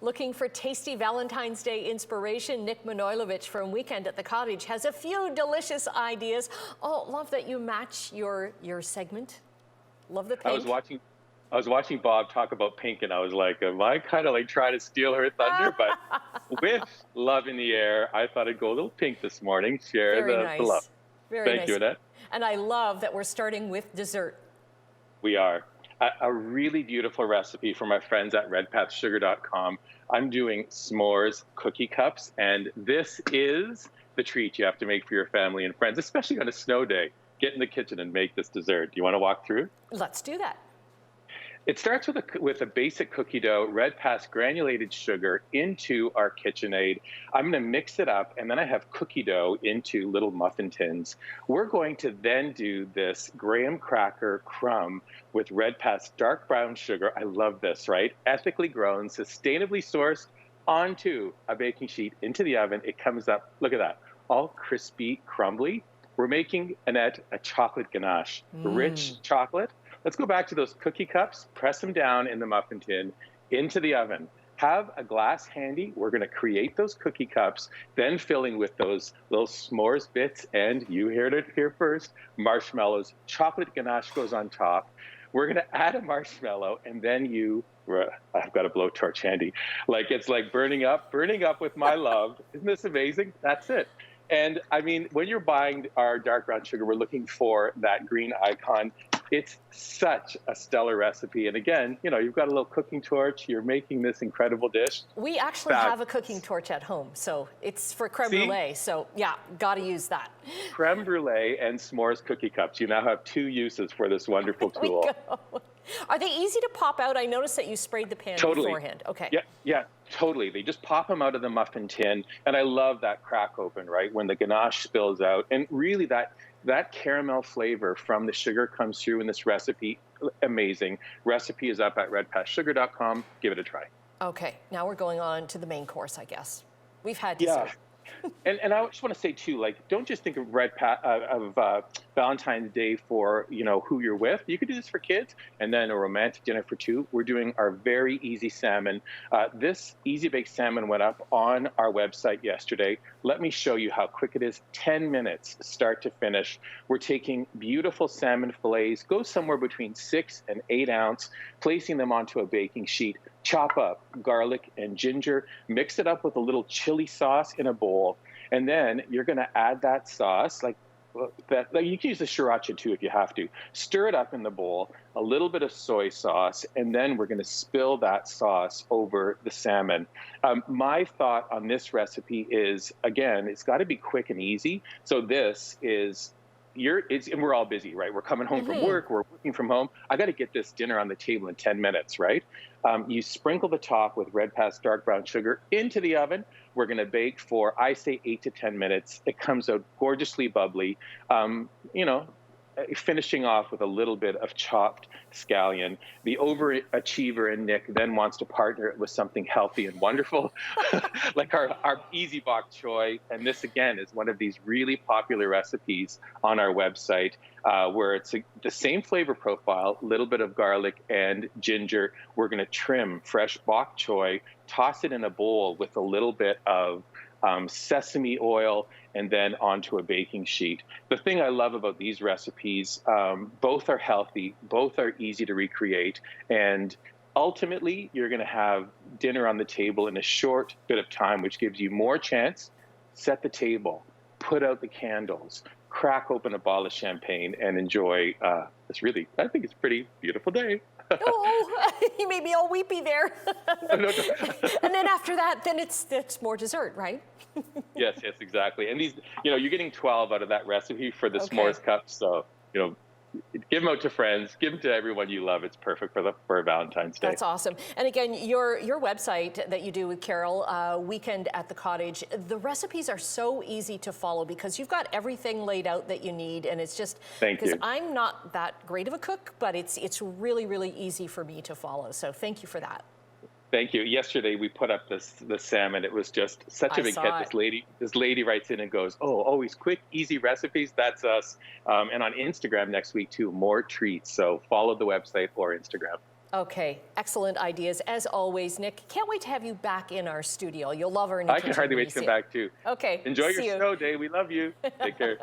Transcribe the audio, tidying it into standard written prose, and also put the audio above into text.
Looking for tasty Valentine's Day inspiration? Nik Manojlovich from Weekend at the Cottage has a few delicious ideas. Oh, love that you match your segment. Love the pink. I was watching Bob talk about pink, and I was like, am I kind of like trying to steal her thunder? But with love in the air, I thought I'd go a little pink this morning. Share the love. Very Thank nice. you, Annette. And I love that we're starting with dessert. We are. A really beautiful recipe from our friends at redpathsugar.com. I'm doing s'mores cookie cups, and this is the treat you have to make for your family and friends, especially on a snow day. Get in the kitchen and make this dessert. Do you want to walk through? Let's do that. It starts with a basic cookie dough, Red Path granulated sugar into our KitchenAid. I'm going to mix it up, and then I have cookie dough into little muffin tins. We're going to then do this graham cracker crumb with Red Path's dark brown sugar. I love this, right? Ethically grown, sustainably sourced, onto a baking sheet, into the oven. It comes up, look at that, all crispy, crumbly. We're making, Annette, a chocolate ganache, rich chocolate. Let's go back to those cookie cups, press them down in the muffin tin, into the oven. Have a glass handy. We're going to create those cookie cups, then filling with those little s'mores bits, and you heard it here first, marshmallows. Chocolate ganache goes on top. We're going to add a marshmallow, and then I've got a blowtorch handy. Like, it's like burning up with my love. Isn't this amazing? That's it. And I mean, when you're buying our dark brown sugar, we're looking for that green icon. It's such a stellar recipe. And again, you know, you've got a little cooking torch. You're making this incredible dish. We actually have a cooking torch at home, so it's for creme brulee. So yeah, got to use that. Creme brulee and s'mores cookie cups. You now have two uses for this wonderful tool. There we go. Are they easy to pop out? I noticed that you sprayed the pan beforehand. Okay. Yeah, totally. They just pop them out of the muffin tin. And I love that crack open, right? When the ganache spills out. And really that caramel flavor from the sugar comes through in this recipe. Amazing. Recipe is up at redpathsugar.com. Give it a try. Okay. Now we're going on to the main course, I guess. We've had dessert. Yeah. And I just want to say too, like, don't just think of Valentine's Day for, you know, who you're with. You could do this for kids, and then a romantic dinner for two. We're doing our very easy salmon. This easy baked salmon went up on our website yesterday. Let me show you how quick it is. 10 minutes, start to finish. We're taking beautiful salmon fillets, go somewhere between 6 and 8 ounce, placing them onto a baking sheet. Chop up garlic and ginger, mix it up with a little chili sauce in a bowl, and then you're going to add that sauce, like you can use the sriracha too if you have to. Stir it up in the bowl, a little bit of soy sauce, and then we're going to spill that sauce over the salmon. My thought on this recipe is, again, it's got to be quick and easy. So this is and we're all busy, right? We're coming home from work, we're working from home. I got to get this dinner on the table in 10 minutes, right? You sprinkle the top with Red Path dark brown sugar into the oven. We're going to bake for, I say, 8 to 10 minutes. It comes out gorgeously bubbly. You know, finishing off with a little bit of chopped scallion. The overachiever in Nik then wants to partner it with something healthy and wonderful, like our easy bok choy. And this, again, is one of these really popular recipes on our website where it's the same flavor profile, a little bit of garlic and ginger. We're going to trim fresh bok choy, toss it in a bowl with a little bit of sesame oil, and then onto a baking sheet. The thing I love about these recipes, both are healthy, both are easy to recreate, and ultimately you're going to have dinner on the table in a short bit of time, which gives you more chance. Set the table, put out the candles, crack open a bottle of champagne, and enjoy this really, I think it's a pretty beautiful day. Oh, you made me all weepy there. And then after that, then it's more dessert, right? Yes, exactly. And these, you know, you're getting 12 out of that recipe for the s'mores cups. So, you know, give them out to friends, give them to everyone you love. It's perfect for Valentine's Day. That's awesome. And again, your website that you do with Carol, Weekend at the Cottage, the recipes are so easy to follow because you've got everything laid out that you need, and it's just because I'm not that great of a cook, but it's really, really easy for me to follow. So thank you for that. Thank you. Yesterday we put up the salmon. It was just such a big hit. This lady writes in and goes, "Oh, always quick, easy recipes. That's us." And on Instagram next week too, more treats. So follow the website or Instagram. Okay, excellent ideas as always, Nik. Can't wait to have you back in our studio. You'll love our new I can hardly wait to come back too. Okay, Enjoy your see you. snow day. We love you. Take care.